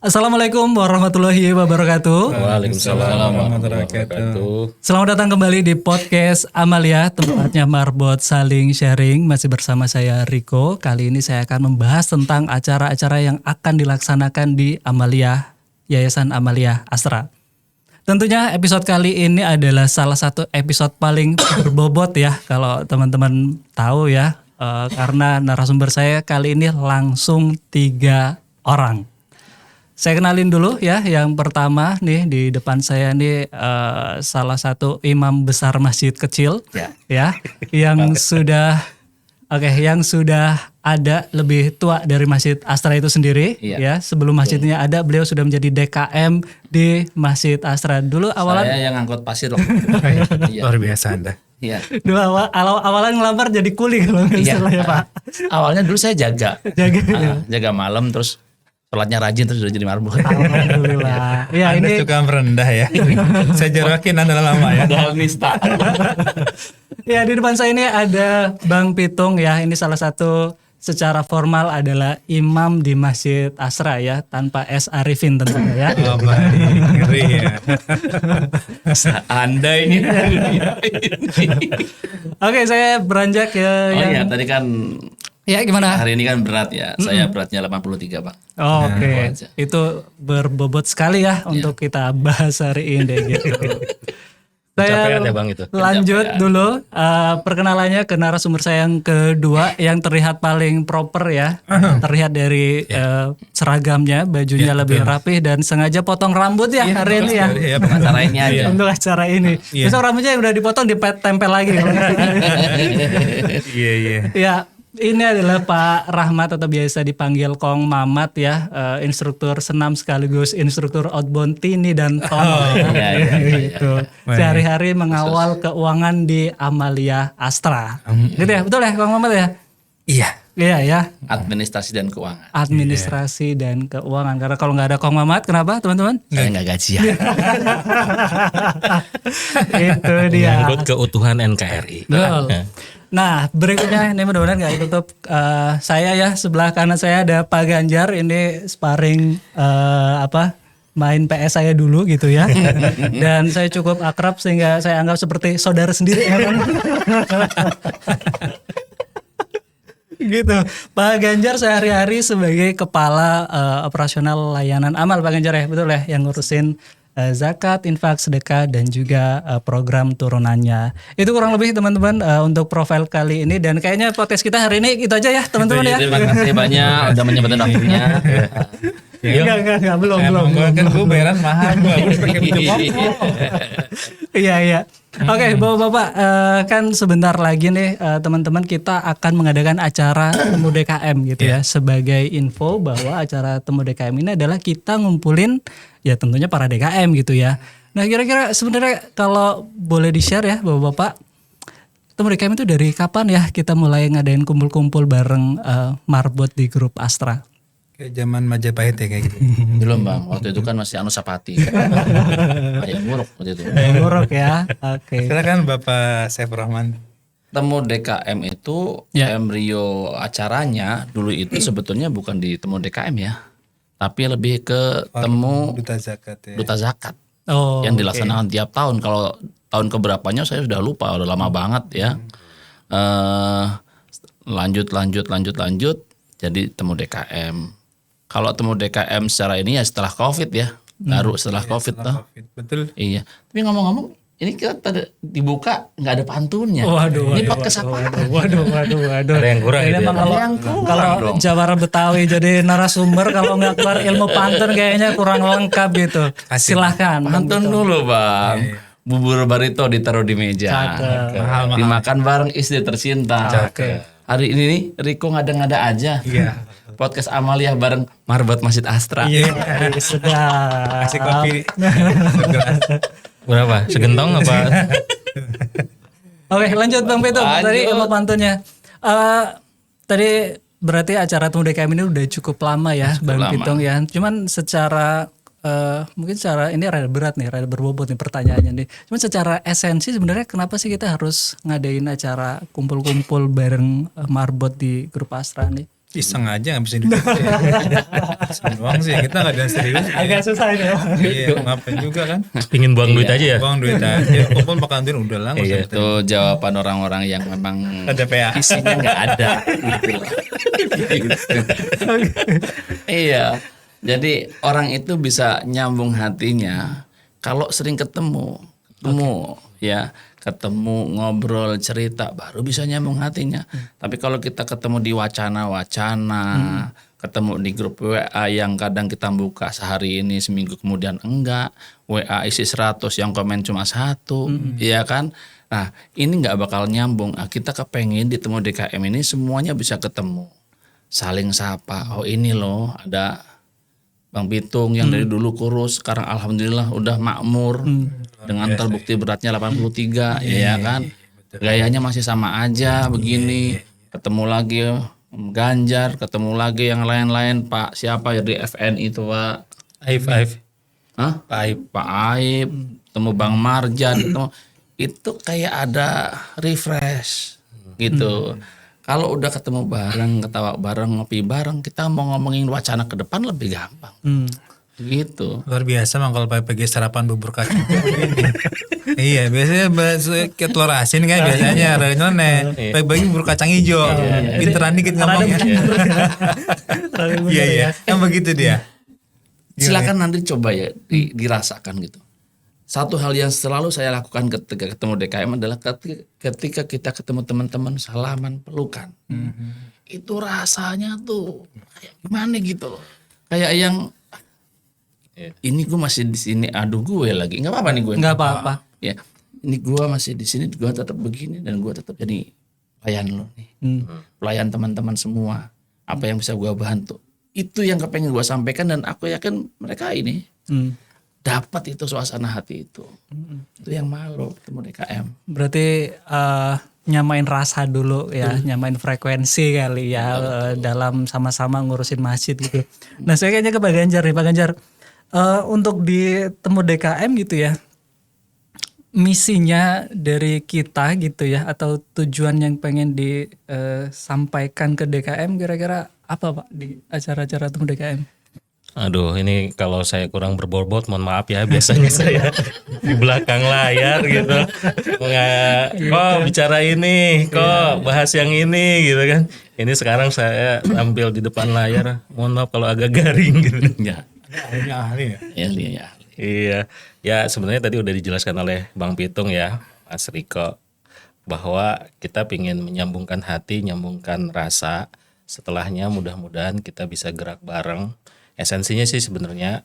Assalamualaikum warahmatullahi wabarakatuh. Waalaikumsalam warahmatullahi wabarakatuh. Selamat datang kembali di podcast Amalia, tempatnya marbot saling sharing. Masih bersama saya Riko. Kali ini saya akan membahas tentang acara-acara yang akan dilaksanakan di Amalia, Yayasan Amalia Astra. Tentunya episode kali ini adalah salah satu episode paling berbobot ya, kalau teman-teman tahu ya. Karena narasumber saya kali ini langsung 3 orang. Saya kenalin dulu ya, yang pertama nih di depan saya nih salah satu imam besar masjid kecil ya yang sudah ada lebih tua dari Masjid Astra itu sendiri ya. Sebelum masjidnya ada, beliau sudah menjadi DKM di Masjid Astra. Dulu awalan saya yang angkut pasir loh. Luar biasa Anda. Iya. Dulu awalan ngelamar jadi kuli kalau nggak salah ya Pak. Awalnya dulu saya jaga malam, terus sholatnya rajin, terus udah jadi marbot. Alhamdulillah. Ya, Anda ini suka merendah ya. Saya jorokin Anda lama ya. Padahal nista. ya, di depan saya ini ada Bang Pitung ya. Ini salah satu secara formal adalah imam di Masjid Asra ya, tanpa S Arifin tentunya ya. Oh, baik. Ngeri ya. Anda ini. Oke, saya beranjak ke Iya, tadi kan ya gimana? hari ini kan berat ya. Saya beratnya 83, Pak. Oke, itu berbobot sekali ya untuk kita bahas hari ini gitu. Saya Kecapean ya Bang itu. lanjut dulu perkenalannya ke narasumber saya yang kedua yang terlihat paling proper ya. Terlihat dari seragamnya, bajunya lebih rapih dan sengaja potong rambut ya hari ini ya. Iya, Acara ini aja. Untuk acara ini. Besok rambutnya yang udah dipotong ditempel lagi. Iya. Ya, ini adalah Pak Rahmat atau biasa dipanggil Kong Mamat ya, instruktur senam sekaligus instruktur outbound Tini dan Tono. Gitu. Sehari-hari mengawal keuangan di Amalia Astra. Gitu ya, betul ya Kong Mamat ya? Iya. Iya ya, Administrasi dan keuangan. administrasi dan keuangan. Karena kalau nggak ada Kong Mamat, kenapa teman-teman? Saya nggak gajian. Itu dia. Menyangkut keutuhan NKRI. Betul. Nah, berikutnya ini mudah-mudahan nggak tutup saya ya, sebelah kanan saya ada Pak Ganjar, ini sparring main PS saya dulu gitu ya. Dan saya cukup akrab sehingga saya anggap seperti saudara sendiri ya kan? Gitu. Pak Ganjar sehari-hari sebagai kepala operasional layanan amal Pak Ganjar ya, betul ya, yang ngurusin zakat, infak, sedekah dan juga program turunannya. Itu kurang lebih teman-teman untuk profil kali ini, dan kayaknya podcast kita hari ini itu aja ya teman-teman ya. Terima kasih banyak udah menyempatkan waktunya. Enggak, belum. Kan gue bayaran mahal. Gue harus pakai baju koko. Iya. Oke, Bapak-bapak, kan sebentar lagi nih teman-teman kita akan mengadakan acara Temu DKM gitu ya. Sebagai info bahwa acara Temu DKM ini adalah kita ngumpulin ya tentunya para DKM gitu ya. Nah, kira-kira sebenarnya kalau boleh di-share ya Bapak-bapak, Temu DKM itu dari kapan ya kita mulai ngadain kumpul-kumpul bareng marbot di grup Astra? Kayak zaman Majapahit ya kayak gitu. Belum Bang, waktu itu kan masih Anusapati. Ayam nguruk waktu itu. Buruk ya. Oke. Silakan Bapak Saifur Rahman. Temu DKM itu embrio acaranya dulu itu sebetulnya bukan di Temu DKM ya, tapi lebih ke temu Duta Zakat ya. Duta Zakat Oh, yang dilaksanakan tiap tahun. Kalau tahun keberapanya saya sudah lupa, udah lama banget ya. Lanjut jadi Temu DKM. Kalau Temu DKM secara ini ya setelah COVID ya, baru setelah COVID toh. Betul. Iya. Tapi ngomong-ngomong, ini kita dibuka nggak ada pantunnya. Ini podcast apa? Waduh. Ada yang kurang Ini gitu ya. emang kalau dong. Jawara Betawi jadi narasumber kalau nggak keluar ilmu pantun kayaknya kurang lengkap gitu. Silahkan. Pantun dulu Bang. Bubur barito ditaruh di meja. Cakep. Dimakan bareng istri tercinta. Hari ini nih Riko ngada-ngada aja. Iya. Podcast Amalia bareng marbot Masjid Astra. Iya. Sudah. Kasih kopi. Berapa? Segentong apa? Oke, lanjut Bang Peto. Tadi ilmu pantunnya. Tadi berarti acara Temu DKM ini udah cukup lama ya, Bang Pitung ya. Cuman secara mungkin secara ini rada berat nih, rada berbobot nih pertanyaannya nih. Cuman secara esensi sebenarnya kenapa sih kita harus ngadain acara kumpul-kumpul bareng marbot di grup Astra nih? Iseng aja ngabisin duit. Iseng doang sih, kita nggak ada yang serius. Agak susah ini. Iya, ngapain juga kan? Pingin buang duit aja ya. Buang duit aja, kumpul makan duit udah lah. nggak usah Itu jawaban orang-orang yang memang Ada PA. isinya nggak ada gitu loh. Gitu. Iya. Jadi orang itu bisa nyambung hatinya kalau sering ketemu ya, ketemu ngobrol cerita baru bisa nyambung hatinya. Tapi kalau kita ketemu di wacana-wacana, ketemu di grup WA yang kadang kita buka sehari ini seminggu kemudian enggak, WA isi 100 yang komen cuma 1, ya kan? Nah, ini nggak bakal nyambung. Nah, kita kepengen ditemu DKM ini semuanya bisa ketemu, saling sapa. Oh ini loh ada Bang Pitung yang dari dulu kurus, sekarang alhamdulillah udah makmur dengan terbukti beratnya 83, ya kan? Gayanya masih sama aja begini. Ketemu lagi Ganjar, ketemu lagi yang lain-lain, Pak siapa ya di FN itu Pak? Aif. Hah? Pak Aib, ketemu Bang Marjan, itu kayak ada refresh gitu. Kalau udah ketemu bareng, ketawa bareng, ngopi bareng, kita mau ngomongin wacana ke depan lebih gampang. Gitu. Luar biasa Bang kalau pagi sarapan bubur kacang. Iya, biasanya kayak telur asin kan biasanya ada nyeleneh. Pagi-pagi bubur kacang hijau. Pinteran dikit ngomongnya. Iya. Yang begitu dia. Silakan nanti coba ya dirasakan gitu. Satu hal yang selalu saya lakukan ketika ketemu DKM adalah ketika kita ketemu teman-teman salaman pelukan. Itu rasanya tuh kayak gimana gitu loh. Kayak yang ini gue masih di sini, aduh gue lagi nggak apa-apa nih gue. Nggak apa-apa. Ya, ini gue masih di sini, gue tetap begini dan gue tetap jadi pelayan lo nih, pelayan teman-teman semua. Apa yang bisa gue bantu? Itu yang kepengen gue sampaikan dan aku yakin mereka ini dapat itu suasana hati itu. Itu yang malu ketemu DKM. Berarti nyamain rasa dulu ya, nyamain frekuensi kali ya dalam sama-sama ngurusin masjid gitu. Nah saya kayaknya ke Pak Ganjar nih, Pak Ganjar. Untuk di Temu DKM gitu ya, misinya dari kita gitu ya, atau tujuan yang pengen disampaikan ke DKM kira-kira apa Pak di acara-acara Temu DKM? Aduh, ini kalau saya kurang berbobot, mohon maaf ya. Biasanya saya di belakang layar gitu, kok bicara ini, kok bahas yang ini gitu kan. Ini sekarang saya tampil di depan layar, mohon maaf kalau agak garing gitu. Ya, Ahli ya. ya. Iya, ya sebenarnya tadi udah dijelaskan oleh Bang Pitung ya, Mas Riko, bahwa kita pingin menyambungkan hati, nyambungkan rasa. Setelahnya mudah-mudahan kita bisa gerak bareng. Esensinya sih sebenarnya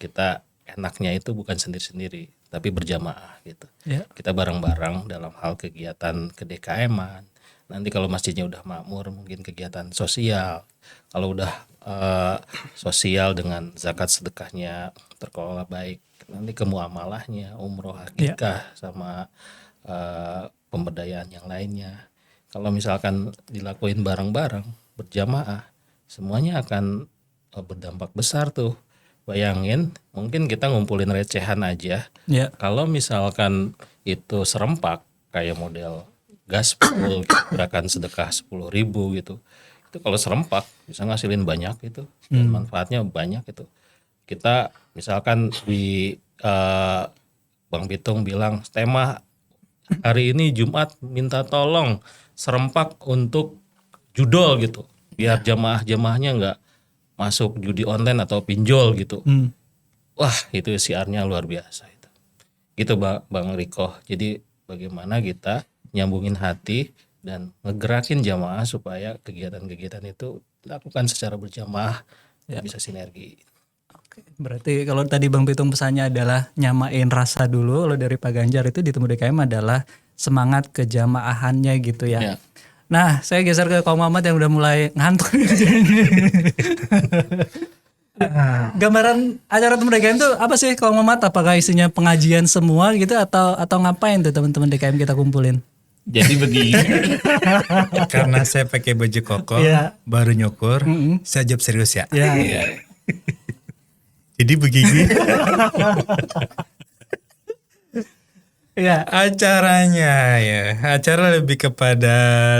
kita enaknya itu bukan sendiri-sendiri, tapi berjamaah gitu. Ya. Kita bareng-bareng dalam hal kegiatan ke-DKM-an. Nanti kalau masjidnya udah makmur, mungkin kegiatan sosial. Kalau udah sosial dengan zakat sedekahnya terkelola baik, nanti ke muamalahnya, umroh, akikah, sama pemberdayaan yang lainnya. Kalau misalkan dilakuin bareng-bareng, berjamaah, semuanya akan berdampak besar tuh. Bayangin, mungkin kita ngumpulin recehan aja. Ya. Kalau misalkan itu serempak, kayak model gaspol, gerakan sedekah 10.000 gitu. Itu kalau serempak bisa ngasilin banyak itu, dan manfaatnya banyak itu. Kita misalkan di Bang Pitung bilang tema hari ini Jumat minta tolong serempak untuk judol gitu, biar jamaah-jamaahnya nggak masuk judi online atau pinjol gitu. Wah itu siarnya luar biasa itu. Gitu Bang Riko. Jadi bagaimana kita nyambungin hati dan ngegerakin jamaah supaya kegiatan-kegiatan itu dilakukan secara berjamaah dan bisa sinergi. Oke, berarti kalau tadi Bang Pitung pesannya adalah nyamain rasa dulu, kalau dari Pak Ganjar itu di Temu DKM adalah semangat kejamaahannya gitu ya. Ya. Nah, saya geser ke kaum Muhammad yang udah mulai ngantuk. Gambaran acara Temu DKM itu apa sih kaum Muhammad? Apakah isinya pengajian semua gitu atau ngapain tuh teman-teman DKM kita kumpulin? Jadi begini. Karena saya pakai baju koko, baru nyukur, saya jawab serius ya. Ya. Jadi begini. Ya. Acaranya ya, acara lebih kepada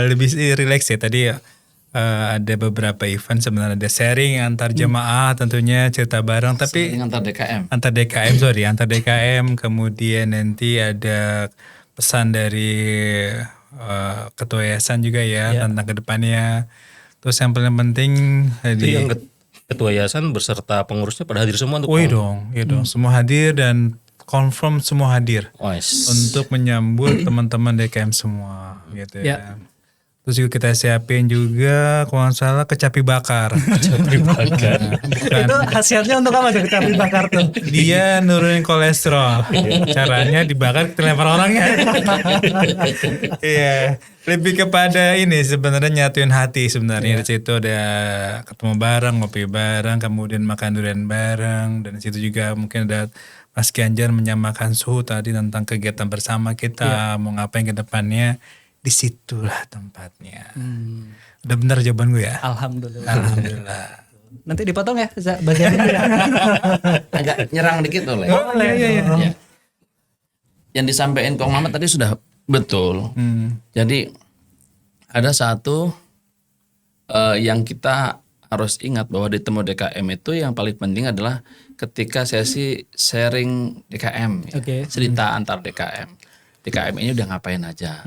lebih rileks ya tadi ya. ada beberapa event sebenarnya, ada sharing antar jemaah tentunya, cerita bareng, tapi Sering antar DKM. antar DKM, kemudian nanti ada pesan dari ketua yayasan juga ya tentang kedepannya. Terus yang paling penting Itu yang ketua yayasan beserta pengurusnya pada hadir semua untuk iya dong, semua hadir dan confirm semua hadir untuk menyambut teman-teman DKM semua gitu ya. Terus juga kita siapin juga kalau nggak salah kecapi bakar. Itu khasiatnya untuk apa tuh kecapi bakar tuh? Dia nurunin kolesterol. Caranya dibakar kita lempar orangnya. Iya, lebih kepada ini sebenarnya nyatuin hati sebenarnya. Di situ ada ketemu bareng, ngopi bareng, kemudian makan durian bareng, dan di situ juga mungkin ada Mas Ganjar menyamakan suhu tadi tentang kegiatan bersama kita, mau ngapain ke depannya. Disitulah tempatnya. Udah benar jawaban gue ya? Alhamdulillah. Nanti dipotong ya bagian itu ya. Agak nyerang dikit oleh. Iya. Yang disampaikan Kong Mamat tadi sudah betul. Jadi ada satu yang kita harus ingat bahwa di Temu DKM itu yang paling penting adalah ketika sesi sharing DKM, cerita antar DKM. DKM ini udah ngapain aja.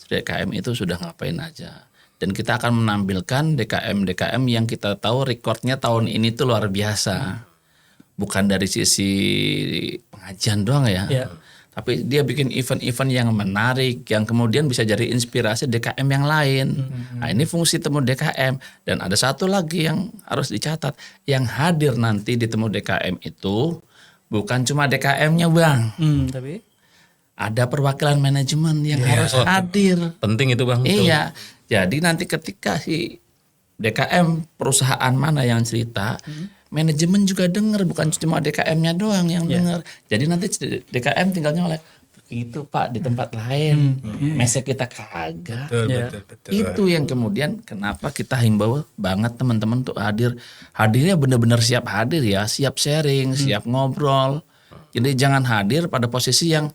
DKM itu sudah ngapain aja. Dan kita akan menampilkan DKM yang kita tahu recordnya tahun ini tuh luar biasa. Bukan dari sisi pengajian doang ya. Tapi dia bikin event-event yang menarik, yang kemudian bisa jadi inspirasi DKM yang lain. Nah ini fungsi Temu DKM. Dan ada satu lagi yang harus dicatat. Yang hadir nanti di Temu DKM itu bukan cuma DKM-nya Bang. Tapi ada perwakilan manajemen yang harus hadir. Penting itu Bang. Iya. Jadi nanti ketika si DKM perusahaan mana yang cerita, manajemen juga dengar, bukan cuma DKM-nya doang yang dengar. Jadi nanti DKM tinggalnya oleh itu Pak di tempat lain. Mesej kita kagak. Betul. Itu yang kemudian kenapa kita himbau banget teman-teman untuk hadir. Hadirnya benar-benar siap hadir ya, siap sharing, siap ngobrol. Jadi jangan hadir pada posisi yang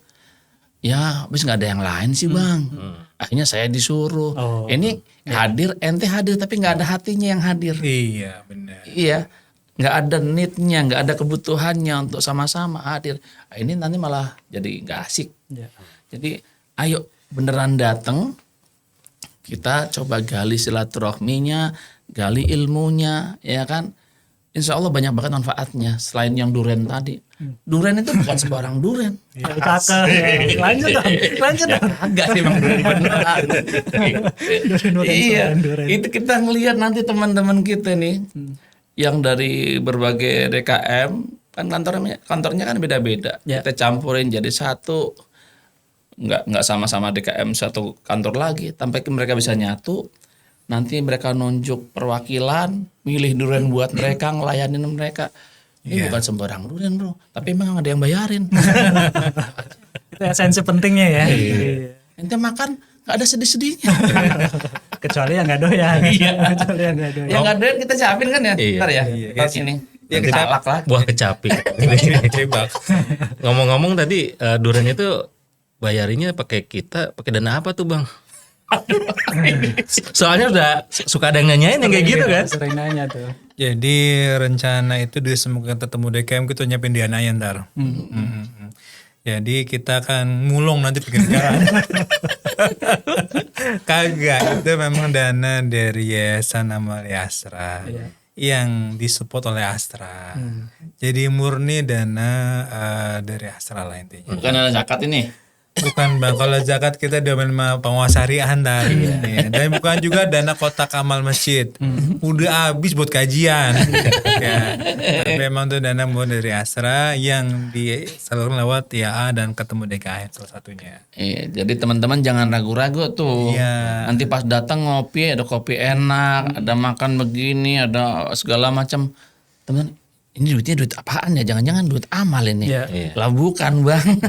ya habis nggak ada yang lain sih Bang. Akhirnya saya disuruh. Ini hadir, ente hadir tapi nggak ada hatinya yang hadir. Iya benar. Iya, nggak ada need-nya, nggak ada kebutuhannya untuk sama-sama hadir. Nah, ini nanti malah jadi nggak asik. Jadi ayo beneran datang, kita coba gali silaturahminya, gali ilmunya, ya kan. Insya Allah banyak banget manfaatnya selain yang duren tadi. Duren itu bukan sembarang duren. cakep. Lanjut dong. Agak sih Bang duren beneran. Iya. Itu kita ngelihat nanti teman-teman kita nih yang dari berbagai DKM kan kantornya kan beda-beda. Kita campurin jadi satu. Nggak sama-sama DKM satu kantor lagi. Sampai mereka bisa nyatu. Nanti mereka nunjuk perwakilan, milih duren buat mereka, ngelayanin mereka. Ini bukan sembarang duren Bro, tapi emang ada yang bayarin. Itu esensi pentingnya ya. Ente makan gak ada sedih-sedihnya. Kecuali yang nggak doyan. Kecuali yang nggak doyan. Yang nggak doyan kita siapin kan ya. Ntar ya. Ntar ini. Iya, Salak lah. Buah kecapi. Ngomong-ngomong tadi duren itu bayarinya pakai dana apa tuh Bang? Soalnya udah suka ada yang nanyain yang kayak gitu kan. Sering nanya tuh. Jadi rencana itu di semoga ketemu DKM kita nyiapin dananya ntar. Jadi kita akan ngulung nanti bikin cara. Kagak, itu memang dana dari Yayasan Amalia Astra yang disupport oleh Astra. Jadi murni dana dari Astra lah intinya. Bukan ada zakat ini. Bukan Bang, kalau zakat kita domain penguasa syariah ntar. Dan bukan juga dana kotak amal masjid. Udah habis buat kajian. Ya. Tapi memang itu dana murni dari Astra yang disalurkan lewat TAA dan ketemu DKM salah satunya. Iya, jadi teman-teman jangan ragu-ragu tuh. Iya. Nanti pas datang ngopi, ada kopi enak, ada makan begini, ada segala macam. Teman, ini duitnya duit apaan ya? Jangan-jangan duit amal ini. Lah bukan Bang.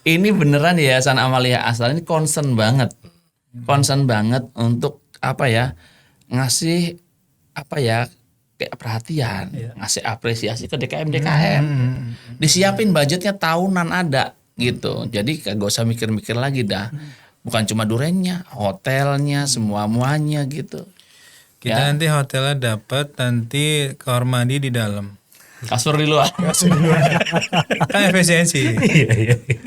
Ini beneran Yayasan Amalia Astra ini concern banget. Concern banget untuk apa ya? Ngasih apa ya? Kayak perhatian, ngasih apresiasi ke DKM. Disiapin budgetnya tahunan ada gitu. Jadi gak usah mikir-mikir lagi dah. Bukan cuma durennya, hotelnya, semua-muanya gitu. Kita nanti hotelnya dapat nanti kamar mandi di dalam. Kasur di luar. Kan efisiensi.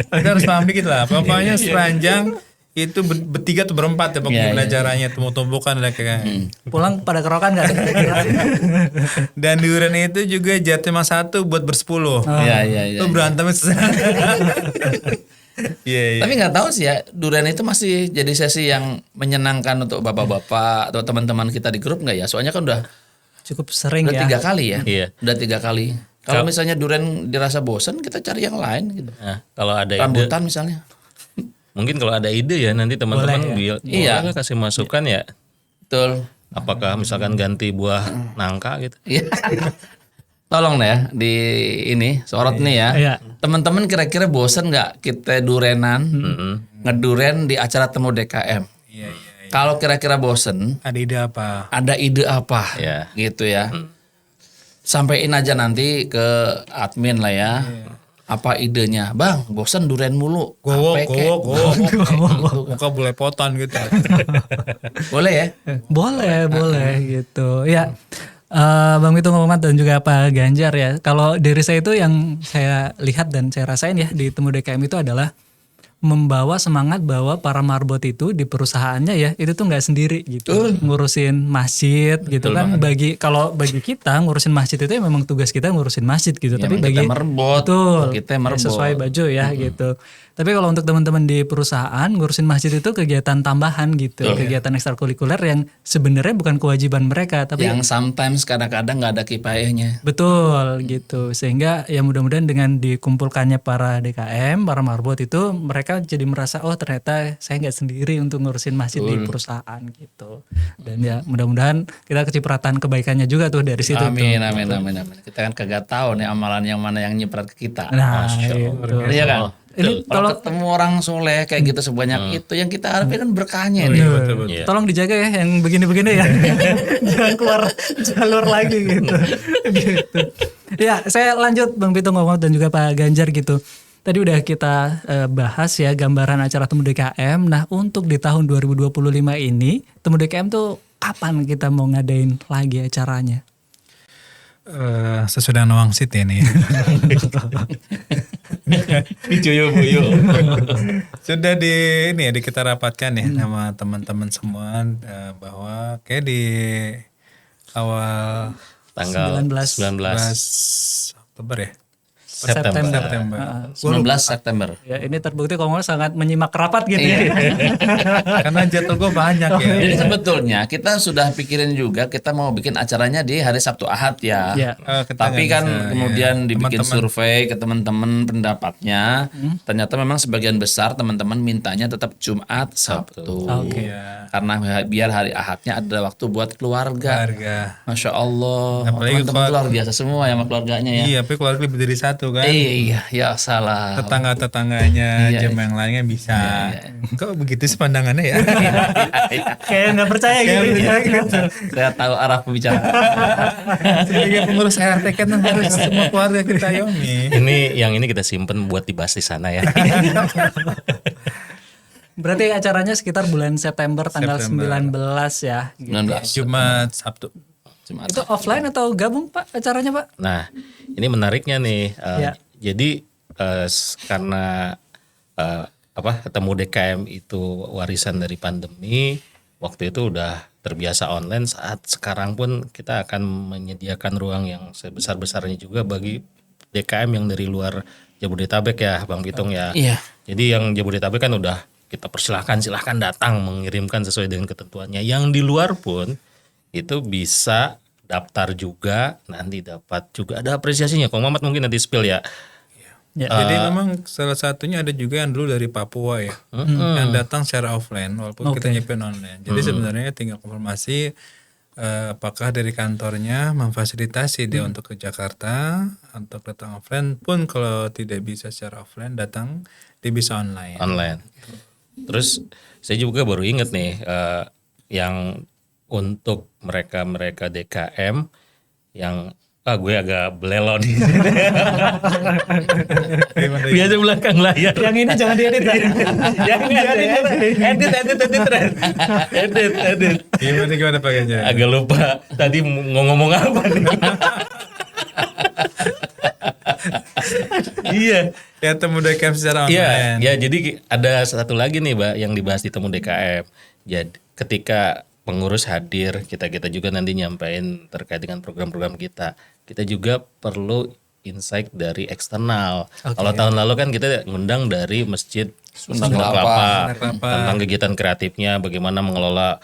Kita harus paham dikit lah. Pokoknya sepanjang itu bertiga atau berempat ya pokoknya caranya tumbuk-tumbukan ada kayak. Pulang pada kerokan nggak? Dan durian itu juga jatah cuma satu buat bersepuluh. Iya. Itu berantem Iya. Tapi nggak tahu sih ya, durian itu masih jadi sesi yang menyenangkan untuk bapak-bapak atau teman-teman kita di grup nggak ya? Soalnya kan udah Cukup sering ya. 3 kali ya. Iya. Udah 3 kali. Kalau misalnya durian dirasa bosan, kita cari yang lain gitu. Nah, kalau ada ide, Rambutan misalnya. mungkin kalau ada ide ya nanti teman-teman Iya. boleh kasih masukan ya. Betul. Apakah misalkan ganti buah nangka gitu? Iya. Tolong deh ya di ini sorot nih ya. Iya. Teman-teman kira-kira bosan nggak kita durenan ngeduren di acara temu DKM? Iya. Kalau kira-kira bosan, Ada ide apa? ada ide apa? Iya. Gitu ya. Sampaiin aja nanti ke admin lah ya. Apa idenya? Bang, bosan duren mulu. Gowo. Apa kek? Muka boleh poton gitu. Boleh ya? Boleh gitu. Ya, Bang Pitung Muhammad dan juga Pak Ganjar ya. Kalau dari saya itu yang saya lihat dan saya rasain ya di Temu DKM itu adalah membawa semangat bahwa para marbot itu di perusahaannya ya itu tuh nggak sendiri gitu ngurusin masjid gitu kan. Bagi kita ngurusin masjid itu ya memang tugas kita ngurusin masjid gitu. Tapi kita bagi merbot, betul, kita merbot. sesuai baju ya gitu. Tapi kalau untuk teman-teman di perusahaan ngurusin masjid itu kegiatan tambahan gitu, kegiatan ekstrakurikuler yang sebenarnya bukan kewajiban mereka tapi Yang sometimes kadang-kadang nggak ada kipayahnya. betul gitu. Sehingga ya mudah-mudahan dengan dikumpulkannya para DKM, para marbot itu mereka jadi merasa oh ternyata saya nggak sendiri untuk ngurusin masjid di perusahaan gitu. Dan ya mudah-mudahan kita kecipratan kebaikannya juga tuh dari situ. Amin. Kita kan kagak tahu nih amalan yang mana yang nyiprat ke kita. Nah, itu. Iya kan? Ini Kalau ketemu orang soleh kayak gitu sebanyak itu yang kita harapin kan berkahnya nih. Iya. Tolong dijaga ya yang begini-begini ya. Jangan keluar jalur lagi gitu. Gitu. Ya, saya lanjut Bang Pitung Muhammad dan juga Pak Ganjar gitu. Tadi udah kita bahas ya gambaran acara Temu DKM. Nah, untuk di tahun 2025 ini, Temu DKM tuh kapan kita mau ngadain lagi acaranya? Sesudah nawangsit ya nih. Sudah kita rapatkan ya sama teman-teman semua bahwa kayak di awal Tanggal 19. 19 Oktober ya. September. 19 September. Ya, ini terbukti kalau nggak sangat menyimak rapat gitu ya. Karena jadwal gue banyak ya. Jadi sebetulnya kita sudah pikirin juga kita mau bikin acaranya di hari Sabtu Ahad ya. Ya. Tapi kan kemudian dibikin Teman-teman. survei ke teman-teman pendapatnya. Ternyata memang sebagian besar teman-teman mintanya tetap Jumat Sabtu. Oke. Karena biar hari Ahadnya ada waktu buat keluarga. Harga. Masya Allah. Apalagi Teman-teman luar biasa semua ya sama keluarganya ya. Iya, tapi keluarga lebih dari satu kan. Iya, ya salah. Tetangga-tetangganya, jemaah yang lainnya bisa. Kok begitu sih pandangannya ya? Kayak nggak percaya gitu. Saya tahu arah pembicaraan. Sebagai pengurus RT kan harus semua keluarga kita yomi. ini kita simpen buat dibahas di sana ya. Berarti acaranya sekitar bulan September tanggal 19 ya. Gitu. 19 Jumat, Sabtu. Jumat. Itu offline atau gabung Pak acaranya Pak? Nah, ini menariknya nih. Ya. Jadi karena ketemu DKM itu warisan dari pandemi, waktu itu udah terbiasa online. Saat sekarang pun kita akan menyediakan ruang yang sebesar-besarnya juga bagi DKM yang dari luar Jabodetabek ya, Bang Pitung ya. Iya. Jadi yang Jabodetabek kan udah kita silahkan datang mengirimkan sesuai dengan ketentuannya. Yang di luar pun itu bisa daftar juga, nanti dapat juga ada apresiasinya. Kang Mamat mungkin nanti spill ya. Jadi memang salah satunya ada juga yang dulu dari Papua ya, yang datang secara offline walaupun kita nyipin online. Jadi sebenarnya tinggal konfirmasi apakah dari kantornya memfasilitasi dia untuk ke Jakarta, untuk datang offline pun kalau tidak bisa secara offline datang dia bisa online. Online. Terus saya juga baru inget nih yang untuk mereka DKM yang Gue agak belelo di Gimana? biasa belakang layar. Yang ini jangan diedit ya. Jangan edit. Gimana Pak Ganjar? Agak lupa tadi mau ngomong apa nih. Iya. Ya temu DKM secara Iya, online. ya jadi ada satu lagi nih, Mbak, yang dibahas di temu DKM. Jadi ketika pengurus hadir, kita juga nanti nyampein terkait dengan program-program kita. Kita juga perlu insight dari eksternal. Kalau tahun lalu kan kita ngundang dari Masjid Sunda Kelapa tentang kegiatan kreatifnya, bagaimana mengelola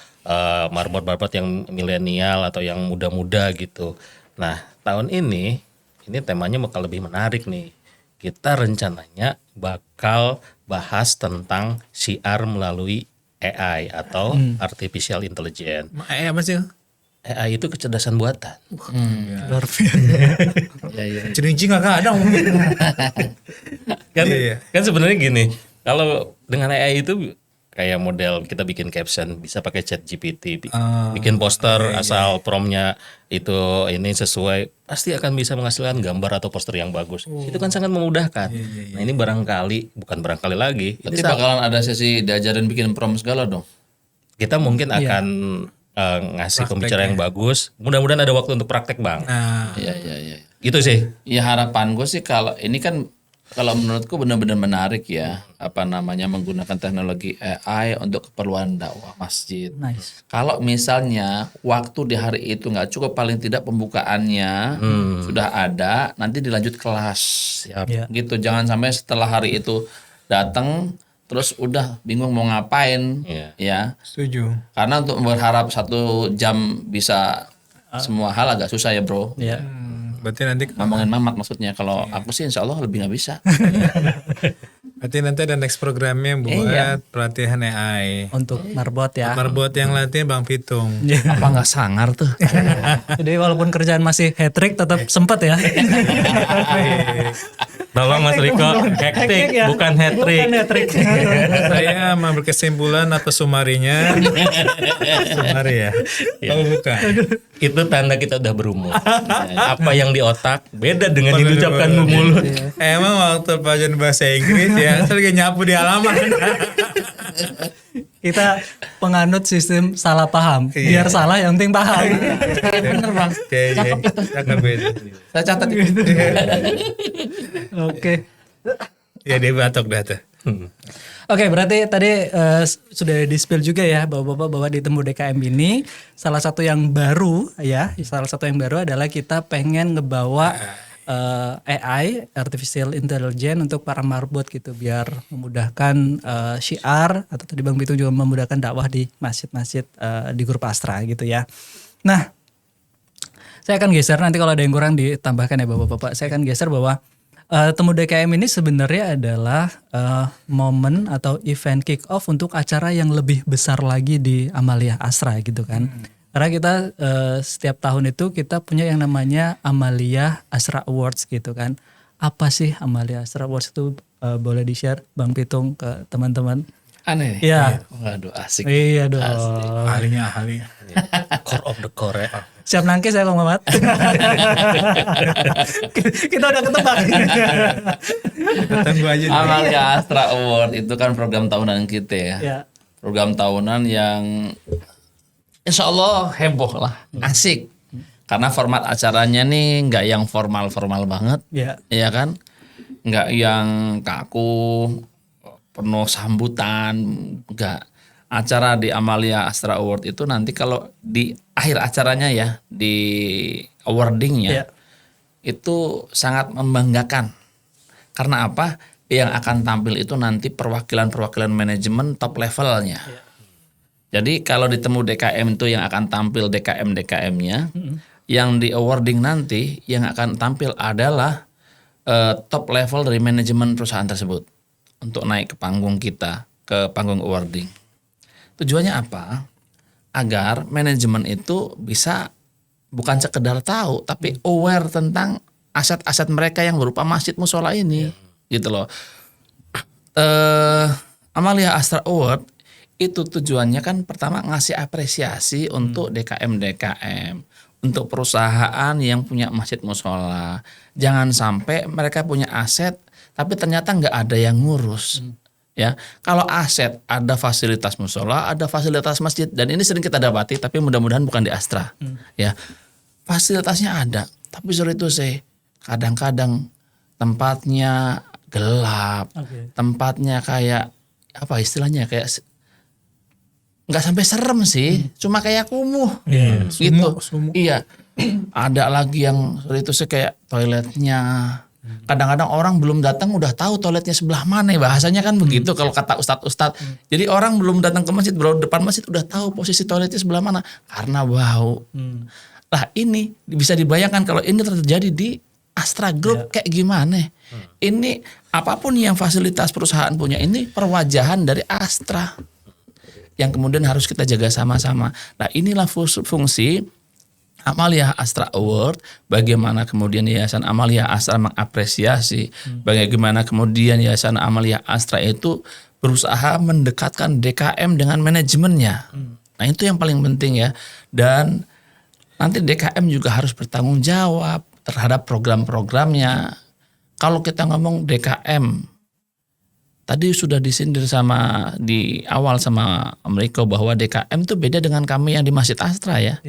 marbot-marbot yang milenial atau yang muda-muda gitu. Nah, tahun ini temanya bakal lebih menarik nih. Kita rencananya bakal bahas tentang syiar melalui AI atau Artificial Intelligence. Apa sih? AI itu kecerdasan buatan. Luar biasa. Cerinci nggak ada. Kan, Iya. kan sebenarnya gini, kalau dengan AI itu kayak model kita bikin caption bisa pakai chat GPT, bikin poster asal promptnya itu ini sesuai, pasti akan bisa menghasilkan gambar atau poster yang bagus. Itu kan sangat memudahkan. Nah ini bukan barangkali lagi. Berarti bakalan ada sesi diajarin bikin prompt segala dong. Kita mungkin akan ngasih pembicara yang bagus. Mudah-mudahan ada waktu untuk praktek, Bang. Nah, Iya. Gitu sih. Ya harapan gue sih kalau ini kan kalau menurutku benar-benar menarik ya, apa namanya menggunakan teknologi AI untuk keperluan dakwah masjid. Nice. Kalau misalnya waktu di hari itu nggak cukup, paling tidak pembukaannya sudah ada, nanti dilanjut kelas, Iya. gitu. Jangan sampai setelah hari itu datang terus udah bingung mau ngapain, Iya. ya. setuju. Karena untuk berharap 1 jam bisa semua hal agak susah ya bro. Ya. Berarti nanti Ngomongin Mamat maksudnya. Kalau aku sih insya Allah lebih nggak bisa. ada next programnya buat pelatihan AI. Untuk marbot ya. Marbot yang latih Bang Pitung. Apa nggak sangar tuh? Jadi walaupun kerjaan masih hat-trick tetap sempet ya. Tolong Mas Riko, hektik ya. bukan hat-trick. Bukan hat-trick. Saya mengambil kesimpulan atau sumarinya. Sumari ya. Oh bukan. Itu tanda kita udah berumur. Apa yang di otak beda dengan yang diucapkan di mulut. Emang waktu pelajaran bahasa Inggris ya, saya lagi nyapu di halaman. Kita penganut sistem salah paham. Biar salah yang penting paham. Bener bang. Cakep itu. Saya catat itu. Oke. Ya dia batok dah tuh. Oke, berarti tadi sudah di-spill juga ya Bapak-bapak bahwa di Temu DKM ini salah satu yang baru adalah kita pengen ngebawa AI, Artificial Intelligence untuk para marbot gitu biar memudahkan syiar atau tadi Bang Pitung juga memudahkan dakwah di masjid-masjid di Grup Astra gitu ya. Nah, saya akan geser nanti kalau ada yang kurang ditambahkan ya Bapak-bapak. Saya akan geser bahwa Temu DKM ini sebenarnya adalah momen atau event kick off untuk acara yang lebih besar lagi di Amalia Asra gitu kan. Karena kita setiap tahun itu kita punya yang namanya Amalia Asra Awards gitu kan. Apa sih Amalia Asra Awards itu, boleh di-share Bang Pitung ke teman-teman? Aneh nih. Iya. Waduh asik. Iya dong. Ahlinya. Core of the core ya. Siap nangkis ya Kang Mamat. Kita udah ketebak. Tunggu aja. Amalia Astra Award itu kan program tahunan kita ya. Ya. Program tahunan yang insya Allah heboh lah, asik. Karena format acaranya nih nggak yang formal-formal banget, Ya. ya kan? Nggak yang kaku, penuh sambutan, nggak. Acara di Amalia Astra Award itu nanti kalau di akhir acaranya ya, di awardingnya, Ya. itu sangat membanggakan. Karena apa? Yang akan tampil itu nanti perwakilan-perwakilan manajemen top levelnya. Jadi kalau di Temu DKM itu yang akan tampil DKM-DKM-nya, yang di awarding nanti yang akan tampil adalah top level dari manajemen perusahaan tersebut untuk naik ke panggung kita, ke panggung awarding. Tujuannya apa? Agar manajemen itu bisa bukan sekedar tahu, tapi aware tentang aset-aset mereka yang berupa masjid musola ini, gitu loh. Amalia Astra Award itu tujuannya kan pertama ngasih apresiasi untuk DKM-DKM, untuk perusahaan yang punya masjid musola. Jangan sampai mereka punya aset tapi ternyata nggak ada yang ngurus. Ya, kalau aset ada fasilitas musola, ada fasilitas masjid, dan ini sering kita dapati, tapi mudah-mudahan bukan di Astra. Ya, fasilitasnya ada, tapi sorry itu sih kadang-kadang tempatnya gelap, tempatnya kayak apa istilahnya kayak nggak sampai serem sih, cuma kayak kumuh, gitu. sumuk. Iya, ada lagi yang sorry itu sih kayak toiletnya. Kadang-kadang orang belum datang udah tahu toiletnya sebelah mana, bahasanya kan begitu kalau kata ustadz-ustadz. Jadi orang belum datang ke masjid, baru depan masjid udah tahu posisi toiletnya sebelah mana karena bau. Lah ini bisa dibayangkan kalau ini terjadi di Astra Group kayak gimana? Ini apapun yang fasilitas perusahaan punya ini perwajahan dari Astra yang kemudian harus kita jaga sama-sama. Nah inilah fungsi Amalia Astra Award, bagaimana kemudian Yayasan Amalia Astra mengapresiasi, bagaimana kemudian Yayasan Amalia Astra itu berusaha mendekatkan DKM dengan manajemennya. Nah itu yang paling penting ya. Dan nanti DKM juga harus bertanggung jawab terhadap program-programnya. Kalau kita ngomong DKM, tadi sudah disindir di awal sama Om Riko bahwa DKM itu beda dengan kami yang di Masjid Astra ya.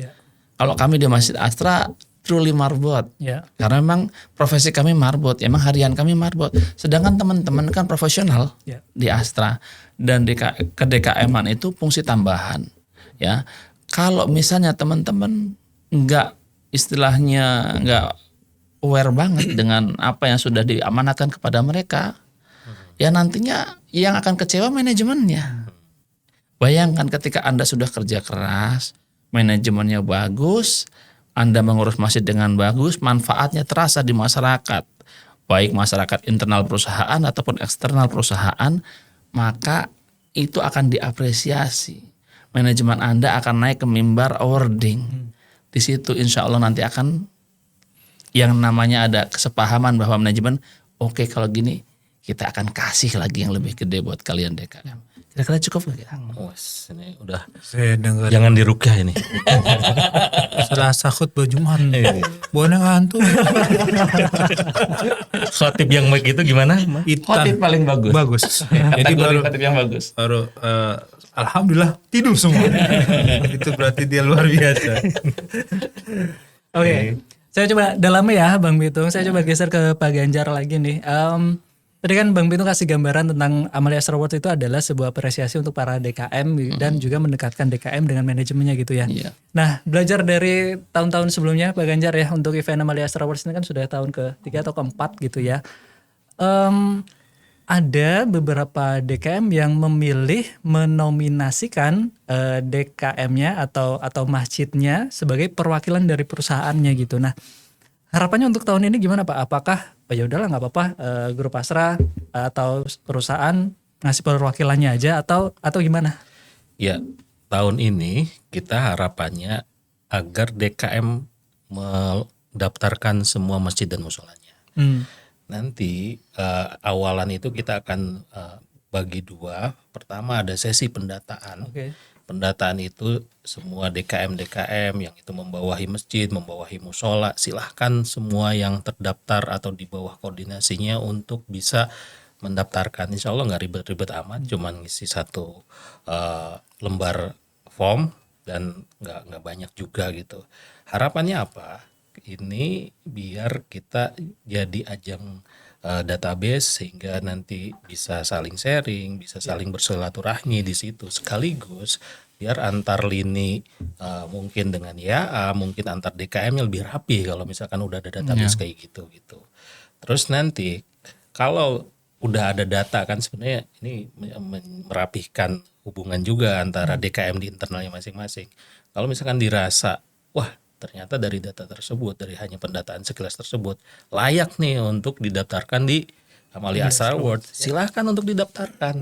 Kalau kami di Masjid Astra truly marbot, karena memang profesi kami marbot, emang harian kami marbot. Sedangkan teman-teman kan profesional di Astra dan ke DKM-an itu fungsi tambahan. Ya, kalau misalnya teman-teman nggak aware banget dengan apa yang sudah diamanatkan kepada mereka, ya nantinya yang akan kecewa manajemennya. Bayangkan ketika Anda sudah kerja keras, manajemennya bagus, Anda mengurus masjid dengan bagus, manfaatnya terasa di masyarakat, baik masyarakat internal perusahaan ataupun eksternal perusahaan, maka itu akan diapresiasi. Manajemen Anda akan naik ke mimbar awarding. Di situ insya Allah nanti akan yang namanya ada kesepahaman bahwa manajemen oke, kalau gini kita akan kasih lagi yang lebih gede buat kalian DKM. Kira-kira cukup gak? Wes, ini udah Saya dengar jangan dirukyah ini. serasa khutbah Jumat. Buana ngantuk. Khotib yang begitu gimana? Khotib paling bagus. Bagus. Jadi Kategori baru khotib yang bagus. alhamdulillah tidur semua. Itu berarti dia luar biasa. Oke. Saya coba dalamnya ya Bang Bitung. Saya coba geser ke Pak Ganjar lagi nih. Tadi kan Bang Bitung kasih gambaran tentang Amalia Astra Award itu adalah sebuah apresiasi untuk para DKM dan juga mendekatkan DKM dengan manajemennya gitu ya. Iya. Nah, belajar dari tahun-tahun sebelumnya Pak Ganjar ya untuk event Amalia Astra Awards ini kan sudah tahun ke-3 atau ke-4 gitu ya. Ada beberapa DKM yang memilih menominasikan DKM-nya atau masjidnya sebagai perwakilan dari perusahaannya gitu. Nah, harapannya untuk tahun ini gimana Pak? Apakah ya udahlah nggak apa-apa grup Astra atau perusahaan ngasih perwakilannya aja atau gimana? Ya, tahun ini kita harapannya agar DKM mendaftarkan semua masjid dan musolanya. Nanti awalan itu kita akan bagi dua. Pertama ada sesi pendataan. Pendataan itu semua DKM yang itu membawahi masjid, membawahi musola, silahkan semua yang terdaftar atau di bawah koordinasinya untuk bisa mendaftarkan. Insya Allah nggak ribet-ribet amat, cuman ngisi satu lembar form dan nggak banyak juga gitu. Harapannya apa? Ini biar kita jadi ajang database sehingga nanti bisa saling sharing, bisa saling bersilaturahmi di situ. Sekaligus biar antar lini mungkin dengan YA, mungkin antar DKM-nya lebih rapi kalau misalkan udah ada database kayak gitu. Terus nanti kalau udah ada data kan sebenarnya ini merapihkan hubungan juga antara DKM di internalnya masing-masing. Kalau misalkan dirasa, wah ternyata dari data tersebut, dari hanya pendataan sekilas tersebut, layak nih untuk didaftarkan di Amalia Astra Award, silahkan untuk didaftarkan.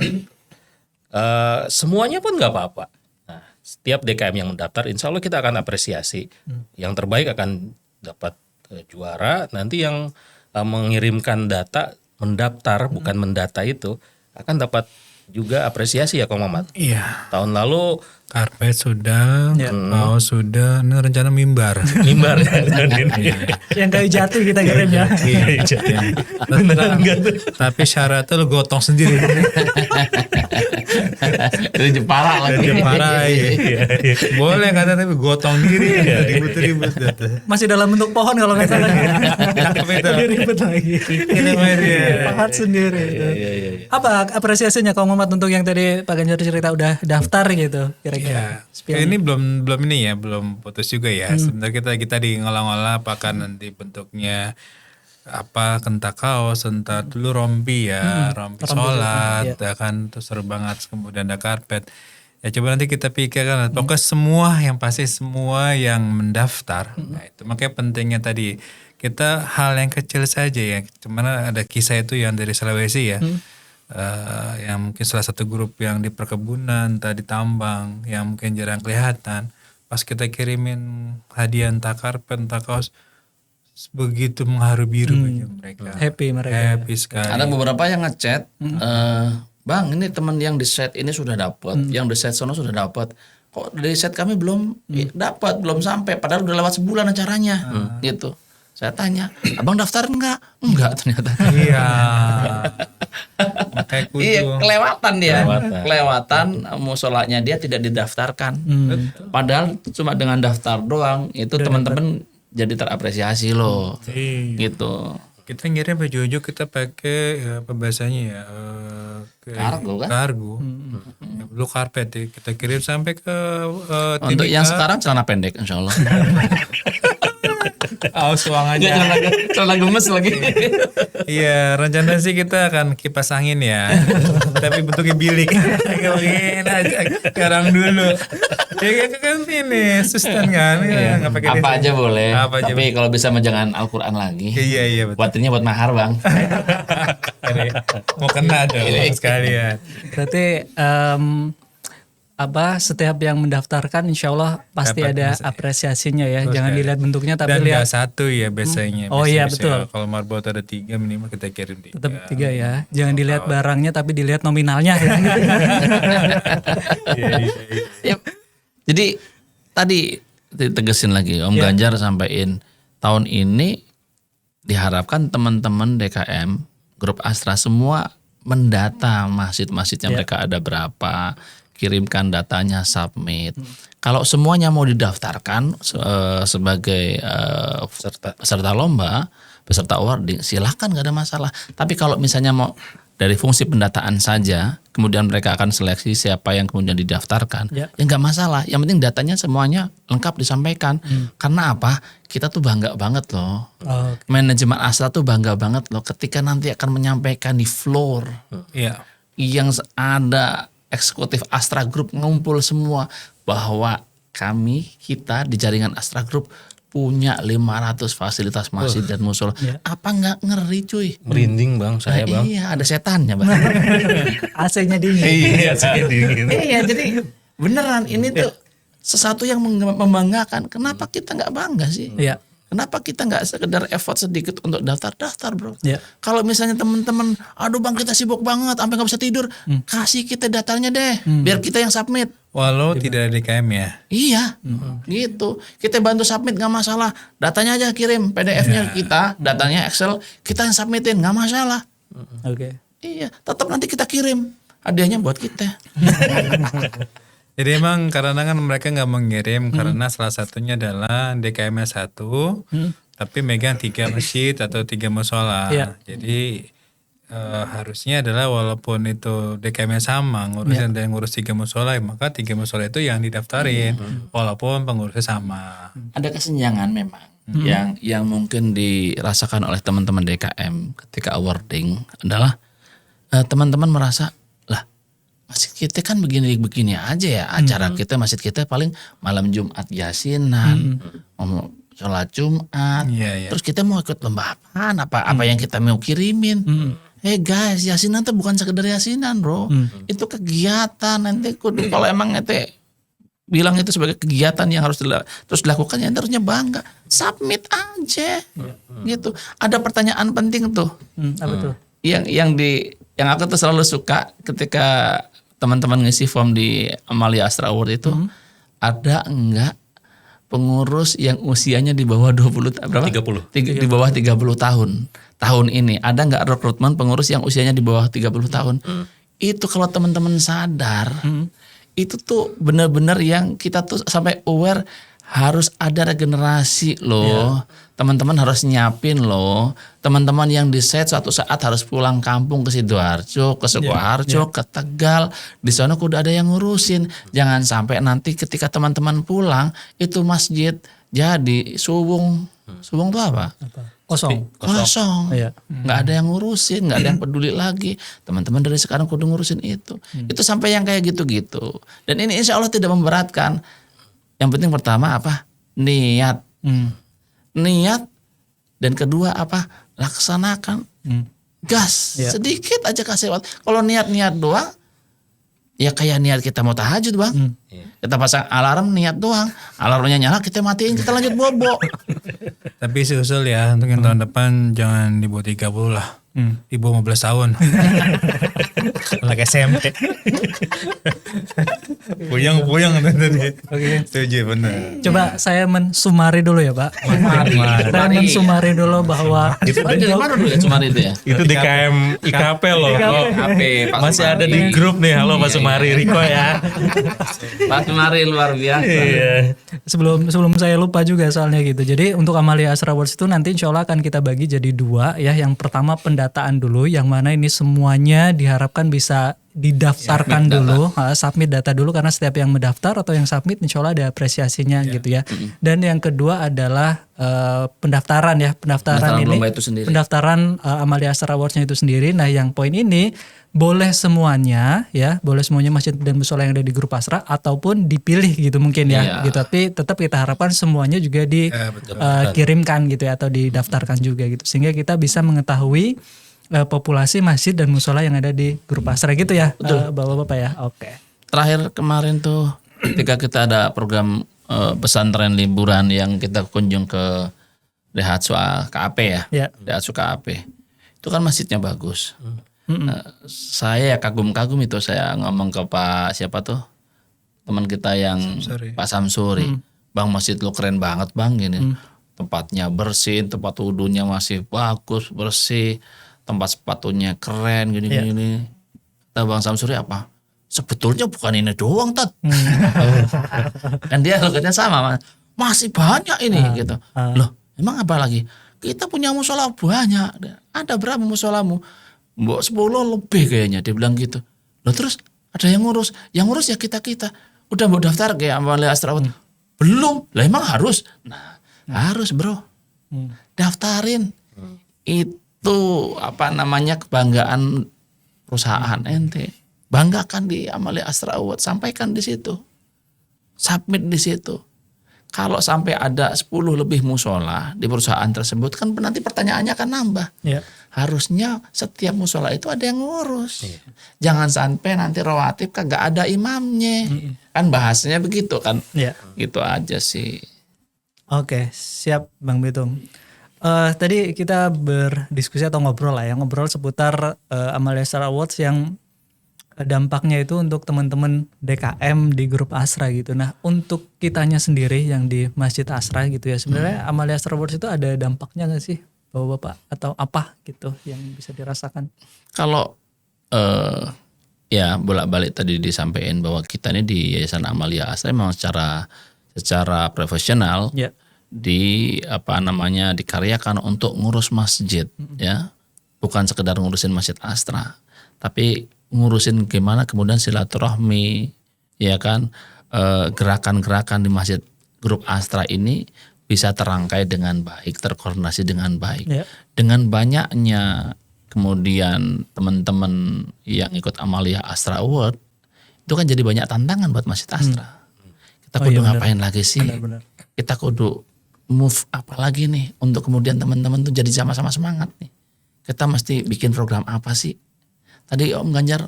Semuanya pun nggak apa-apa. Nah, setiap DKM yang mendaftar, insya Allah kita akan apresiasi. Yang terbaik akan dapat juara. Nanti yang mengirimkan data, mendaftar bukan mendata itu, akan dapat juga apresiasi ya Kang Mamat. Iya. Tahun lalu Karpet sudah, kaos sudah, ini rencana mimbar. mimbar Yang kayu jati kita kirim ya. Tapi syaratnya lu gotong sendiri. Dari Jepara lagi. Parah iya. Boleh kata tapi gotong diri. Ribut-ribut. Masih dalam bentuk pohon kalau nggak salah. Cakep itu. Jadi ribet lagi. Ini mah dia. Pahat sendiri. Apa apresiasinya Kang Mamat untuk yang tadi Pak Ganjar cerita udah daftar gitu kira-kira? Ya. Ini belum ini ya, belum putus juga ya. Sebenarnya kita di ngolah-ngolah apakah nanti bentuknya apa, entah kaos, entah dulu rompi ya, rompi sholat, ya kan, terus seru banget, kemudian ada karpet. Ya coba nanti kita pikirkan, pokoknya semua yang pasti semua yang mendaftar, nah itu makanya pentingnya tadi kita hal yang kecil saja ya, cuman ada kisah itu yang dari Sulawesi ya. Yang mungkin salah satu grup yang di perkebunan, tadi tambang, yang mungkin jarang kelihatan. Pas kita kirimin hadiah entah karpet, entah kaos, begitu mengharu biru aja mereka. Happy mereka. Happy sekali. Ada beberapa yang ngechat, Bang ini teman yang di set ini sudah dapat, yang di set sono sudah dapat. Kok dari set kami belum dapat, belum sampai. Padahal udah lewat sebulan acaranya, gitu. Saya tanya, abang daftar enggak? Enggak ternyata. Iya. Makanya kudu. Iya, kelewatan dia. Kelewatan musolanya dia tidak didaftarkan. Padahal cuma dengan daftar doang itu teman-teman jadi terapresiasi loh. Gitu. Kita ngirim baju-baju kita pakai apa bahasanya ya? Kargo kan? Kargo. Blue carpet ya. Kita kirim sampai ke Untuk yang sekarang celana pendek insya Allah. Aus uang aja. Celana gemes lagi. Iya, rencana sih kita akan kipas angin ya. Tapi bentuknya bilik. Kayak begini aja. Sekarang dulu. Ya kan ini sustain kan. Ya, nggak pakai Apa aja boleh. Apa aja Tapi kalau bisa jangan Al-Quran lagi. Iya betul. Buat ini buat mahar bang. Mau kena dong sekalian. Berarti setiap yang mendaftarkan insya Allah pasti Dapat ada apresiasinya ya. Jangan dilihat bentuknya tapi Dan lihat nggak satu ya biasanya. Oh iya, betul. Kalau marbot ada 3 minimal kita kirim 3. tetap 3 ya. Jangan dilihat barangnya tapi dilihat nominalnya ya. Ya, jadi tadi ditegesin lagi Om Ganjar sampaikan tahun ini diharapkan teman-teman DKM grup Astra semua mendata masjid-masjidnya mereka ada berapa, kirimkan datanya, submit. Kalau semuanya mau didaftarkan sebagai peserta lomba, peserta awarding, silahkan gak ada masalah. Tapi kalau misalnya mau dari fungsi pendataan saja, kemudian mereka akan seleksi siapa yang kemudian didaftarkan, ya nggak masalah. Yang penting datanya semuanya lengkap disampaikan. Karena apa? Kita tuh bangga banget loh. Manajemen Astra tuh bangga banget loh ketika nanti akan menyampaikan di floor. Yang ada eksekutif Astra Group ngumpul semua bahwa kita di jaringan Astra Group punya 500 fasilitas masjid dan musola. Apa nggak ngeri cuy? Merinding bang saya bang. Iya ada setannya bang. AC-nya dingin. Iya AC-nya dingin. Iya jadi beneran ini tuh sesuatu yang membanggakan. Kenapa kita nggak bangga sih? Iya. Kenapa kita nggak sekedar effort sedikit untuk daftar bro? Ya. Kalau misalnya teman-teman, aduh bang kita sibuk banget, sampai nggak bisa tidur, kasih kita datanya deh, biar kita yang submit. Walau tidak ada DKM ya. Iya, gitu. Kita bantu submit nggak masalah. Datanya aja kirim, PDF-nya kita, datanya Excel, kita yang submitin nggak masalah. Oke. Iya, tetap nanti kita kirim hadiahnya buat kita. Jadi emang karena kan mereka nggak mengirim karena salah satunya adalah DKM 1, tapi megang 3 masjid atau 3 musola. Jadi harusnya adalah walaupun itu DKM sama ngurusin dan ngurus 3 musola, maka 3 musola itu yang didaftarin walaupun pengurusnya sama. Ada kesenjangan memang yang mungkin dirasakan oleh teman-teman DKM ketika awarding adalah teman-teman merasa masjid kita kan begini aja ya acara kita, masjid kita paling malam Jumat Yasinan, sholat Jumat, terus kita mau ikut lomba apa yang kita mau kirimin. Guys, Yasinan tuh bukan sekedar Yasinan bro, itu kegiatan nanti kudu kalau emang itu bilang itu sebagai kegiatan yang harus terus dilakukan ya harusnya bangga, submit aja gitu. Ada pertanyaan penting tuh. Apa tuh? yang aku tuh selalu suka ketika teman-teman ngisi form di Amalia Astra Award itu, ada enggak pengurus yang usianya di bawah 30. Di bawah 30 tahun. Tahun ini ada enggak rekrutmen pengurus yang usianya di bawah 30 tahun? Itu kalau teman-teman sadar, itu tuh benar-benar yang kita tuh sampai aware harus ada regenerasi loh. Teman-teman harus nyiapin loh. Teman-teman yang di set suatu saat harus pulang kampung ke Sidoarjo, ke Sukoharjo, ke Tegal. Di sana udah ada yang ngurusin. Jangan sampai nanti ketika teman-teman pulang itu masjid jadi suwung. Suwung itu apa? Kosong. Kosong. Iya. Nggak ada yang ngurusin, nggak ada yang peduli lagi. Teman-teman dari sekarang kudu ngurusin itu. Itu sampai yang kayak gitu-gitu. Dan ini insya Allah tidak memberatkan. Yang penting pertama apa? Niat. Niat. Dan kedua apa? Laksanakan. Gas. Sedikit aja kasih waktu. Kalau niat-niat doang, ya kayak niat kita mau tahajud bang. Kita pasang alarm niat doang. Alarmnya nyala kita matiin, kita lanjut bobo. Tapi sih usul ya untuk yang tahun depan jangan di bawah 30 lah. Di bawah 15 tahun. Lagi SMP. Puyeng tadi. Oke. Setuju benar. Coba saya mensumari dulu ya Pak. Saya Mari. mensumari dulu bahwa Dari mana dulu ya Sumari itu ya? Itu di KM IKP loh. HP Pak Masih Sumari. ada di grup nih. Halo Pak Sumari Riko ya. Pak Sumari luar biasa. sebelum saya lupa juga soalnya gitu. Jadi untuk Amalia Astra Awards itu nanti insya Allah akan kita bagi jadi 2 ya. Yang pertama pendataan dulu, yang mana ini semuanya diharapkan bisa didaftarkan dulu, submit data dulu karena setiap yang mendaftar atau yang submit insya Allah ada apresiasinya gitu ya. Dan yang kedua adalah pendaftaran ya, pendaftaran ini, lomba itu sendiri. pendaftaran Amalia Astra Awards-nya itu sendiri. Nah yang poin ini boleh semuanya ya, boleh semuanya masjid dan musola yang ada di grup Astra ataupun dipilih gitu mungkin ya, gitu. Tapi tetap kita harapkan semuanya juga dikirimkan gitu ya atau didaftarkan juga gitu, sehingga kita bisa mengetahui populasi masjid dan musola yang ada di grup Astra gitu ya, bapak-bapak ya. Oke. Terakhir kemarin tuh ketika kita ada program pesantren liburan yang kita kunjung ke Daihatsu KAP ya. Daihatsu KAP. Itu kan masjidnya bagus. Saya ya kagum-kagum itu, saya ngomong ke Pak siapa tuh? Teman kita yang Pak Samsuri. Bang, masjid lu keren banget Bang gini. Tempatnya bersih, tempat wudhunya masih bagus, bersih. Tempat sepatunya keren gini-gini. Kata Bang Samsuri apa? Sebetulnya bukan ini doang Tat. Kan dia logatnya sama, masih banyak ini gitu. Loh emang apa lagi? Kita punya musola banyak. Ada berapa musolamu? Mbok 10 lebih kayaknya, dia bilang gitu. Loh terus ada yang ngurus? Yang ngurus ya kita-kita. Udah mau daftar kayak Amalia Astra Award? Belum. Lah emang harus? Nah harus bro. Daftarin. Itu apa namanya kebanggaan perusahaan ente. Banggakan di Amalia Astra Award, sampaikan di situ. Submit di situ. Kalau sampai ada 10 lebih musola di perusahaan tersebut kan nanti pertanyaannya akan nambah. Harusnya setiap musola itu ada yang ngurus. Jangan sampai nanti rawatib kagak ada imamnya. Kan bahasanya begitu kan. Gitu aja sih. Oke, siap Bang Bitung. Tadi kita berdiskusi atau ngobrol lah ya, ngobrol seputar Amalia Astra Awards yang dampaknya itu untuk teman-teman DKM di grup Astra gitu. Nah untuk kitanya sendiri yang di Masjid Astra gitu ya, sebenarnya Amalia Astra Awards itu ada dampaknya nggak sih Bapak-bapak, atau apa gitu yang bisa dirasakan? Kalau ya bolak-balik tadi disampaikan bahwa kita ini di Yayasan Amalia Astra memang secara profesional di apa namanya dikaryakan untuk ngurus masjid ya, bukan sekedar ngurusin Masjid Astra, tapi ngurusin gimana kemudian silaturahmi ya kan, gerakan-gerakan di masjid grup Astra ini bisa terangkai dengan baik, terkoordinasi dengan baik. Dengan banyaknya kemudian teman-teman yang ikut Amalia Astra Award itu kan jadi banyak tantangan buat Masjid Astra. Kita kudu ngapain lagi sih? Kita kudu move apa lagi nih untuk kemudian teman-teman tuh jadi sama-sama semangat nih. Kita mesti bikin program apa sih? Tadi Om Ganjar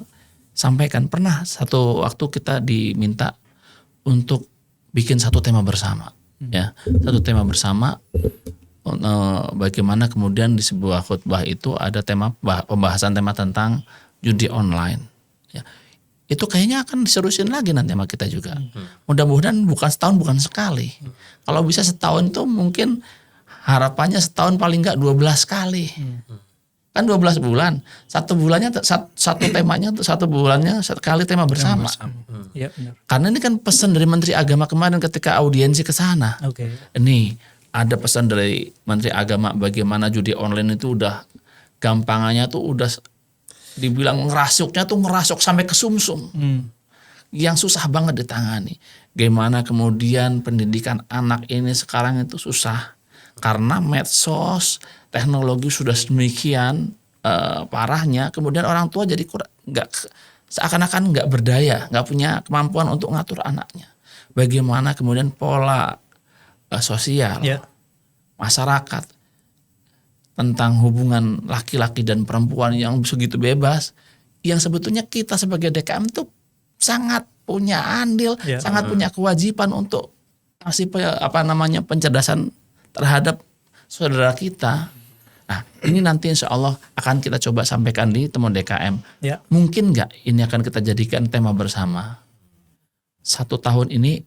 sampaikan pernah satu waktu kita diminta untuk bikin satu tema bersama, ya, satu tema bersama bagaimana kemudian di sebuah khutbah itu ada pembahasan tema tentang judi online. Ya. Itu kayaknya akan diserusin lagi nanti sama kita juga. Mudah-mudahan bukan setahun, bukan sekali. Kalau bisa setahun itu mungkin harapannya setahun paling enggak 12 kali. Kan 12 bulan. Satu bulannya satu temanya, satu bulannya sekali tema bersama. Ya, benar. Karena ini kan pesan dari Menteri Agama kemarin ketika audiensi ke sana. Oke. Ini ada pesan dari Menteri Agama bagaimana judi online itu udah gampangannya tuh udah dibilang ngerasuknya tuh ngerasuk sampai ke sumsum. Yang susah banget ditangani. Gimana kemudian pendidikan anak ini sekarang itu susah. Karena medsos, teknologi sudah sedemikian parahnya. Kemudian orang tua jadi seakan-akan nggak berdaya, nggak punya kemampuan untuk ngatur anaknya. Bagaimana kemudian pola sosial, masyarakat tentang hubungan laki-laki dan perempuan yang begitu bebas, yang sebetulnya kita sebagai DKM itu sangat punya andil, sangat punya kewajiban untuk kasih pencerdasan terhadap saudara kita. Nah, ini nanti insya Allah akan kita coba sampaikan di temuan DKM. Ya. Mungkin nggak ini akan kita jadikan tema bersama. 1 tahun ini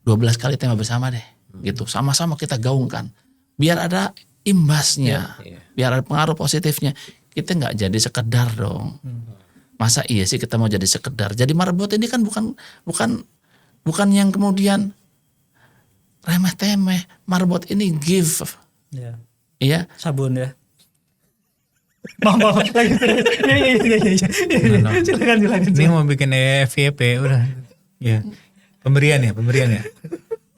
12 kali tema bersama deh, gitu. Sama-sama kita gaungkan, biar ada imbasnya, biar ada pengaruh positifnya. Kita nggak jadi sekedar dong. Masa iya sih kita mau jadi sekedar? Jadi marbot ini kan bukan yang kemudian remeh-temeh. Marbot ini give, iya. Sabun ya. Mau lagi. Iya. Silakan. Ini mau bikin FYP udah. Ya. Pemberian ya.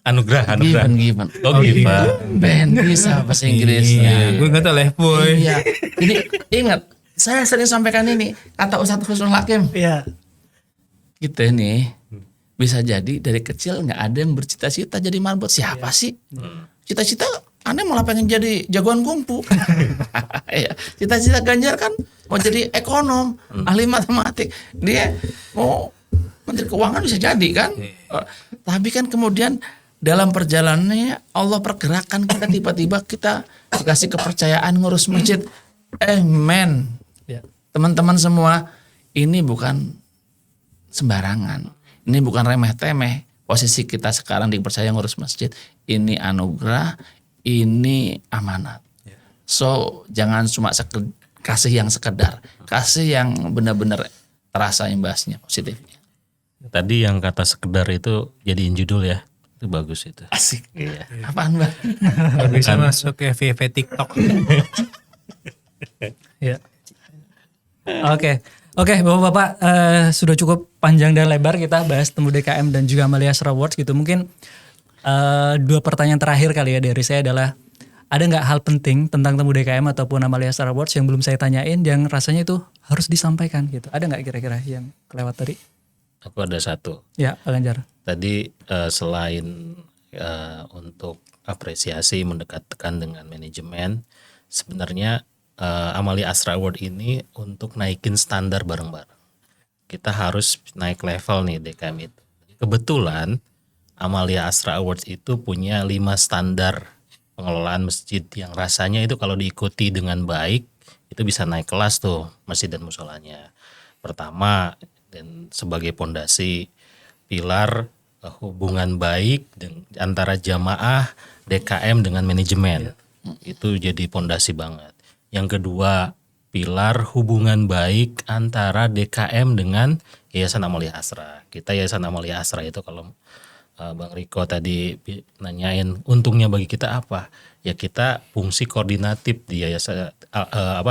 Anugerah. Given. Oh, given. Ben bisa bahasa Inggrisnya. Gue nggak tahu live boy. Iya. Ini ingat, saya sering sampaikan ini kata Ustadz Husnul Hakim. Iya. Kita nih bisa jadi dari kecil nggak ada yang bercita-cita jadi marbot. Siapa sih? Cita-cita aneh malah pengen jadi jagoan kungfu. Iya. Cita-cita Ganjar kan mau jadi ekonom, ahli matematik. Dia mau Menteri Keuangan bisa jadi kan. Tapi kan kemudian dalam perjalanannya Allah pergerakan kita, tiba-tiba kita dikasih kepercayaan ngurus masjid. Men, teman-teman semua, ini bukan sembarangan. Ini bukan remeh-temeh. Posisi kita sekarang dipercaya ngurus masjid. Ini anugerah, ini amanat. So jangan cuma kasih yang sekedar, kasih yang benar-benar terasa imbasnya, positifnya. Tadi yang kata sekedar itu jadiin judul ya. Itu bagus itu. Asik. Apaan Mbak? Kalau bisa masuk ke FYP TikTok. Ya. Oke, Bapak-bapak, sudah cukup panjang dan lebar kita bahas Temu DKM dan juga Amalia Asra Awards gitu. Mungkin 2 pertanyaan terakhir kali ya dari saya adalah, ada nggak hal penting tentang Temu DKM ataupun Amalia Asra Awards yang belum saya tanyain yang rasanya itu harus disampaikan gitu? Ada nggak kira-kira yang kelewat tadi? Aku ada satu. Ya, Pak Ganjar. Tadi selain untuk apresiasi mendekatkan dengan manajemen, sebenarnya Amalia Asra Award ini untuk naikin standar bareng-bareng. Kita harus naik level nih DKM itu. Kebetulan Amalia Asra Awards itu punya 5 standar pengelolaan masjid yang rasanya itu kalau diikuti dengan baik itu bisa naik kelas tuh masjid dan musolanya. Pertama, dan sebagai pondasi pilar hubungan baik antara jamaah DKM dengan manajemen. Itu jadi pondasi banget. Yang kedua, pilar hubungan baik antara DKM dengan Yayasan Amalia Asra. Kita Yayasan Amalia Asra itu kalau Bang Riko tadi nanyain untungnya bagi kita apa? Ya kita fungsi koordinatif di Yayasan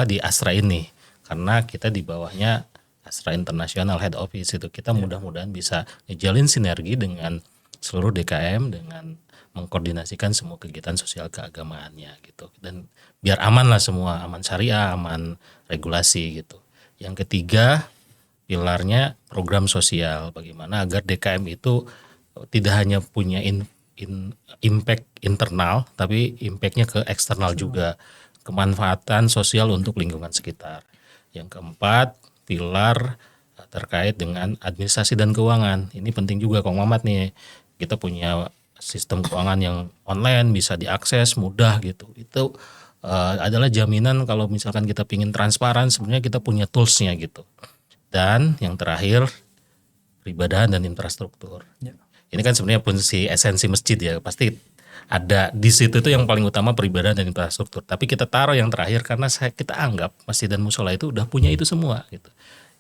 di Asra ini. Karena kita di bawahnya Asra International Head Office itu, kita mudah-mudahan bisa ngejalin sinergi dengan seluruh DKM dengan mengkoordinasikan semua kegiatan sosial keagamaannya gitu, dan biar aman lah semua, aman syariah, aman regulasi gitu. Yang ketiga, pilarnya program sosial, bagaimana agar DKM itu tidak hanya punya impact internal tapi impactnya ke eksternal juga, kemanfaatan sosial untuk lingkungan sekitar. Yang keempat, pilar terkait dengan administrasi dan keuangan. Ini penting juga Kong Mamat nih. Kita punya sistem keuangan yang online bisa diakses mudah gitu. Itu adalah jaminan kalau misalkan kita pingin transparan, sebenarnya kita punya toolsnya gitu. Dan yang terakhir peribadahan dan infrastruktur. Ini kan sebenarnya fungsi esensi masjid ya, pasti ada di situ tuh yang paling utama peribadahan dan infrastruktur. Tapi kita taruh yang terakhir karena kita anggap masjid dan musola itu udah punya itu semua gitu.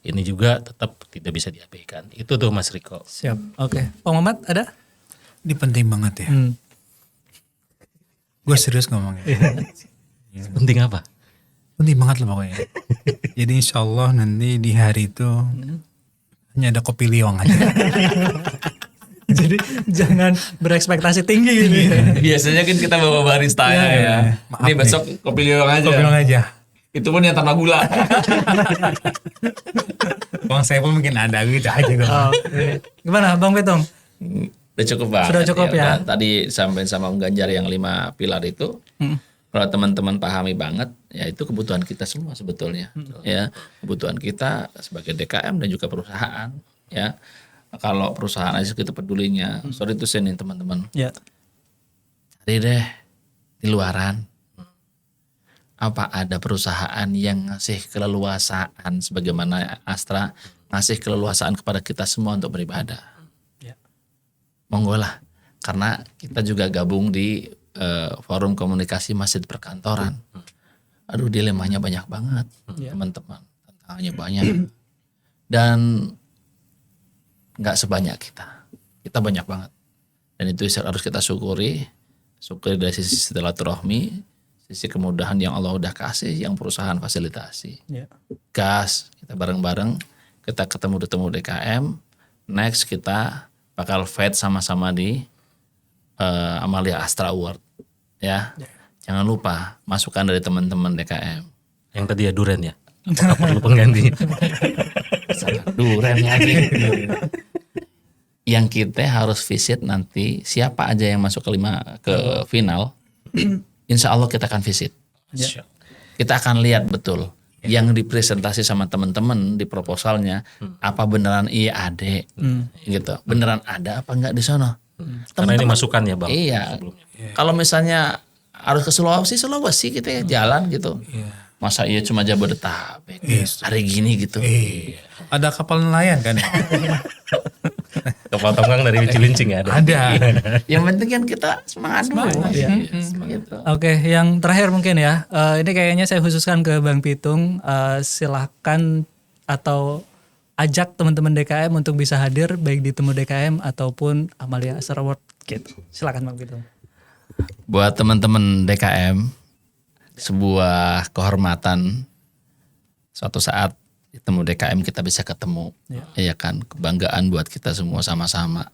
Ini juga tetap tidak bisa diabaikan. Itu tuh Mas Riko. Siap. Oke. Pak Muhammad ada? Ini penting banget ya. Gue serius ngomongnya. Penting apa? Penting banget lah pokoknya. Jadi insya Allah nanti di hari itu hanya ada kopi liong aja. Jadi jangan berekspektasi tinggi gitu ya. Biasanya kan kita bawa barista ya. Maaf Ini nih. besok kopi liong aja. Kopi liong aja. Itu pun yang tanpa gula. Uang saya pun mungkin ada gitu aja. Oh, gimana Bang Pitung? Udah cukup banget. Sudah cukup ya. Udah, tadi sampai sama Om Ganjar yang 5 pilar itu. Kalau teman-teman pahami banget, ya itu kebutuhan kita semua sebetulnya. Ya, kebutuhan kita sebagai DKM dan juga perusahaan. Ya, kalau perusahaan aja kita pedulinya. Sorry itu nih teman-teman. Ya. Cari deh di luaran. Apa ada perusahaan yang ngasih keleluasaan sebagaimana Astra ngasih keleluasaan kepada kita semua untuk beribadah. Ya. Monggo lah, karena kita juga gabung di forum komunikasi masjid perkantoran. Aduh dilemanya banyak banget teman-teman, tantangannya banyak dan nggak sebanyak kita banyak banget dan itu harus kita syukuri dari sisi silaturahmi, sisi kemudahan yang Allah udah kasih, yang perusahaan fasilitasi. Ya. Gas, kita bareng-bareng, kita ketemu DKM, next kita bakal fight sama-sama di Amalia Astra Award, ya. Jangan lupa masukan dari teman-teman DKM. Yang tadi ya duren ya. Apakah perlu pengganti? Duren lagi. Yang kita harus visit nanti siapa aja yang masuk ke final, insya Allah kita akan visit. Kita akan lihat betul yang dipresentasi sama teman-teman di proposalnya apa beneran iya ada, gitu. Beneran ada apa enggak di sana? Karena ini masukan ya Bang. Iya. Kalau misalnya harus ke Sulawesi kita jalan gitu. Masa iya cuma Jabodetabek hari gini gitu. Ada kapal nelayan kan ya? Kapal tongkang dari Cilincing ya ada. Ada. Yang penting kan kita semangat dulu. Gitu. Oke, yang terakhir mungkin ya. Ini kayaknya saya khususkan ke Bang Pitung. Silahkan atau ajak teman-teman DKM untuk bisa hadir baik di Temu DKM ataupun Amalia Astra Award gitu. Silakan Bang Pitung. Buat teman-teman DKM, sebuah kehormatan suatu saat di Temu DKM kita bisa ketemu, ya kan, kebanggaan buat kita semua sama-sama.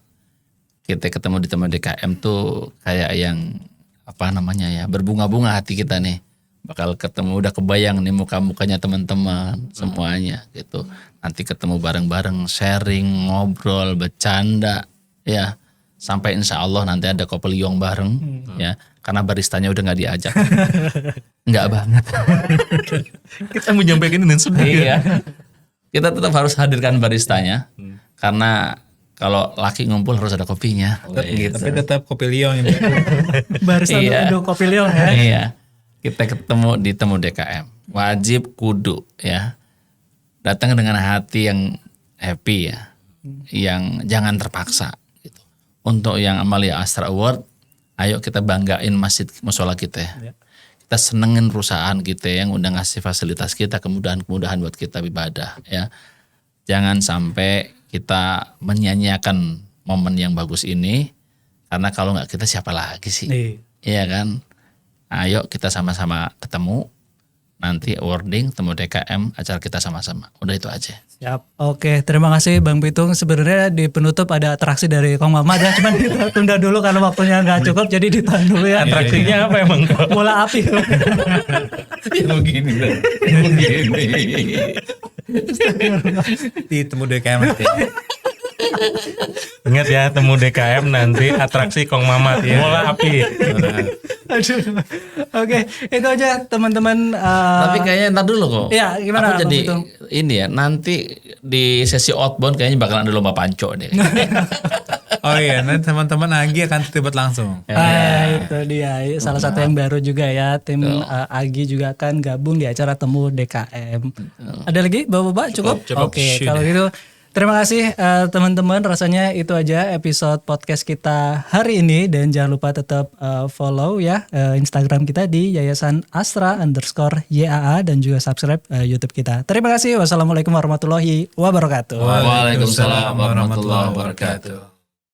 Kita ketemu di Temu DKM tuh kayak yang apa namanya ya, berbunga-bunga hati kita nih. Bakal ketemu, udah kebayang nih muka-mukanya teman-teman semuanya gitu. Nanti ketemu bareng-bareng, sharing, ngobrol, bercanda, ya. Sampai insya Allah nanti ada kopi liong bareng, ya. Karena baristanya udah nggak diajak, nggak banget. Kita mau nyampaikan dengan sedih. Iya. Kita tetap harus hadirkan baristanya, karena kalau laki ngumpul harus ada kopinya. Gitu. Tapi tetap kopi liong yang Barista Iya. duduk kopi liong ya. Iya. Kita ketemu di Temu DKM. Wajib kudu ya. Datang dengan hati yang happy ya. Yang jangan terpaksa gitu. Untuk yang Amalia Astra Award, ayo kita banggain masjid musola kita ya. Kita senengin perusahaan kita yang udah ngasih fasilitas kita, kemudahan-kemudahan buat kita ibadah ya. Jangan sampai kita menyanyiakan momen yang bagus ini, karena kalau nggak kita siapa lagi sih? Iya kan? Ayo kita sama-sama ketemu, nanti awarding Temu DKM, acara kita sama-sama. Udah itu aja. Siap. Oke, terima kasih Bang Pitung. Sebenarnya di penutup ada atraksi dari Kong Mamat ya, cuman kita tunda dulu karena waktunya nggak cukup, jadi ditahan dulu ya. Atraksinya apa emang? Bola api. Begini. di Temu DKM. Ingat ya, Temu DKM nanti atraksi Kong Mamat, bola api. Aduh. Oke, itu aja teman-teman. Tapi kayaknya ntar dulu kok. Iya, gimana, Aku jadi Bang Pitung? ini ya, nanti di sesi outbound kayaknya bakalan ada lomba panco deh. Oh Oh iya, nanti teman-teman Agi akan terlibat langsung. Itu dia. Salah satu yang baru juga ya, tim Agi juga akan gabung di acara Temu DKM. Ada lagi Bapak-bapak? Cukup? Oke, kalau gitu terima kasih teman-teman. Rasanya itu aja episode podcast kita hari ini. Dan jangan lupa tetap follow ya Instagram kita di Yayasan Astra_YAA dan juga subscribe YouTube kita. Terima kasih. Wassalamualaikum warahmatullahi wabarakatuh. Waalaikumsalam warahmatullahi wabarakatuh.